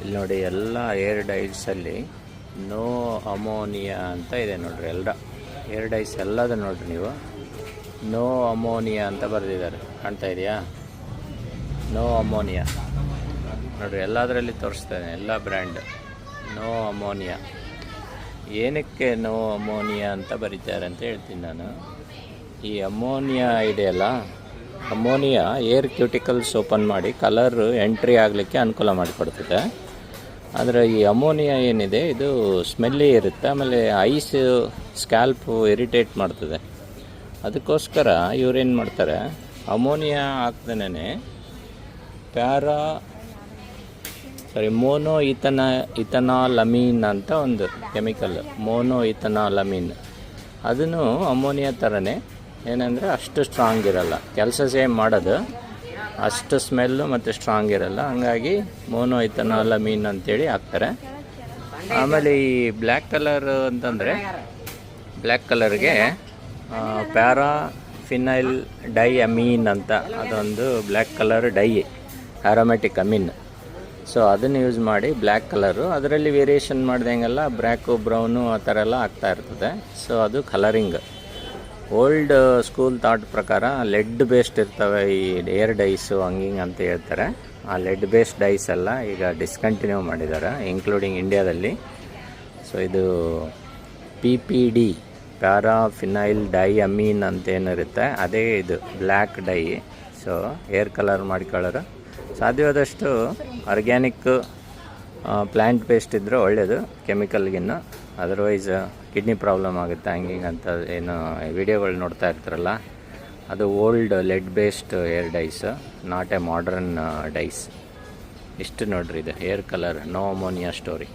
ಇಲ್ಲಿ ನೋಡಿ ಎಲ್ಲ ಏರ್ ಡೈಸಲ್ಲಿ ನೋ ಅಮೋನಿಯಾ ಅಂತ ಇದೆ ನೋಡ್ರಿ. ಎಲ್ಲ ಏರ್ ಡೈಸ್ ಎಲ್ಲದ ನೋಡ್ರಿ ನೀವು, ನೋ ಅಮೋನಿಯಾ ಅಂತ ಬರೆದಿದ್ದಾರೆ, ಕಾಣ್ತಾ ಇದೆಯಾ? ನೋ ಅಮೋನಿಯಾ ನೋಡ್ರಿ, ಎಲ್ಲದರಲ್ಲಿ ತೋರಿಸ್ತಾನೆ, ಎಲ್ಲ ಬ್ರ್ಯಾಂಡ್ ನೋ ಅಮೋನಿಯಾ. ಏನಕ್ಕೆ ನೋ ಅಮೋನಿಯಾ ಅಂತ ಬರೀತಾರೆ ಅಂತ ಹೇಳ್ತೀನಿ ನಾನು. ಈ ಅಮೋನಿಯಾ ಇದೆಯಲ್ಲ, ಅಮೋನಿಯಾ ಏರ್ ಕ್ಯೂಟಿಕಲ್ಸ್ ಓಪನ್ ಮಾಡಿ ಕಲರ್ ಎಂಟ್ರಿ ಆಗಲಿಕ್ಕೆ ಅನುಕೂಲ ಮಾಡಿಕೊಡ್ತದೆ. ಆದರೆ ಈ ಅಮೋನಿಯಾ ಏನಿದೆ ಇದು ಸ್ಮೆಲ್ಲಿ ಇರುತ್ತೆ, ಆಮೇಲೆ ಐಸ್ ಸ್ಕ್ಯಾಲ್ಪು ಇರಿಟೇಟ್ ಮಾಡ್ತದೆ. ಅದಕ್ಕೋಸ್ಕರ ಇವ್ರೇನು ಮಾಡ್ತಾರೆ, ಅಮೋನಿಯಾ ಹಾಕ್ದೇನೆ ಮೋನೋ ಇಥನಾಲಮೀನ್ ಅಂತ ಒಂದು ಕೆಮಿಕಲ್, ಮೋನೋ ಇಥನಾಲಮೀನ್, ಅದನ್ನು ಅಮೋನಿಯಾ ಥರನೇ, ಏನಂದರೆ ಅಷ್ಟು ಸ್ಟ್ರಾಂಗ್ ಇರಲ್ಲ, ಕೆಲಸ ಸೇಮ್ ಮಾಡೋದು, ಅಷ್ಟು ಸ್ಮೆಲ್ಲು ಮತ್ತು ಸ್ಟ್ರಾಂಗ್ ಇರಲ್ಲ. ಹಂಗಾಗಿ ಮೋನೋ ಇಥನಾಲಮೀನ್ ಅಂತೇಳಿ ಹಾಕ್ತಾರೆ. ಆಮೇಲೆ ಈ ಬ್ಲ್ಯಾಕ್ ಕಲರ್ ಅಂತಂದರೆ, ಬ್ಲ್ಯಾಕ್ ಕಲರ್ಗೆ ಪ್ಯಾರಾಫಿನೈಲ್ ಡೈ ಅಮೀನ್ ಅಂತ ಅದೊಂದು black colour dye, aromatic amine. So ಅದನ್ನು ಯೂಸ್ ಮಾಡಿ ಬ್ಲ್ಯಾಕ್ ಕಲರು, ಅದರಲ್ಲಿ ವೇರಿಯೇಷನ್ ಮಾಡ್ದಂಗೆಲ್ಲ ಬ್ಲ್ಯಾಕು ಬ್ರೌನು ಆ ಥರ ಎಲ್ಲ ಆಗ್ತಾ ಇರ್ತದೆ. ಸೊ ಅದು ಕಲರಿಂಗ್. ಓಲ್ಡ್ ಸ್ಕೂಲ್ ಥಾಟ್ ಪ್ರಕಾರ ಲೆಡ್ ಬೇಸ್ಡ್ ಇರ್ತವೆ ಈ ಏರ್ ಡೈಸು, ಹಂಗಿಂಗ್ ಅಂತ ಹೇಳ್ತಾರೆ. ಆ ಲೆಡ್ ಬೇಸ್ಡ್ ಡೈಸ್ ಎಲ್ಲ ಈಗ ಡಿಸ್ಕಂಟಿನ್ಯೂ ಮಾಡಿದ್ದಾರೆ, ಇನ್ಕ್ಲೂಡಿಂಗ್ ಇಂಡಿಯಾದಲ್ಲಿ. ಸೊ ಇದು PPD, ಪ್ಯಾರಾಫಿನೈಲ್ ಡೈ ಅಮೀನ್ ಅಂತೇನಿರುತ್ತೆ, ಅದೇ ಇದು black dye. So hair colour ಮಾಡ್ಕೊಳ್ಳೋರು ಸಾಧ್ಯವಾದಷ್ಟು ಆರ್ಗ್ಯಾನಿಕ್ ಪ್ಲ್ಯಾಂಟ್ ಬೇಸ್ಡ್ ಇದ್ದರೆ ಒಳ್ಳೆಯದು ಕೆಮಿಕಲ್ಗಿನ್ನ. ಅದರ್ವೈಸ್ ಕಿಡ್ನಿ ಪ್ರಾಬ್ಲಮ್ ಆಗುತ್ತೆ ಹಂಗಿಂಗೆ ಅಂತ ಏನು ವಿಡಿಯೋಗಳು ನೋಡ್ತಾ ಇರ್ತಾರಲ್ಲ, ಅದು old lead based hair dyes, not a modern dyes. ಇಷ್ಟು ನೋಡ್ರಿ, ಇದು hair colour no ammonia story.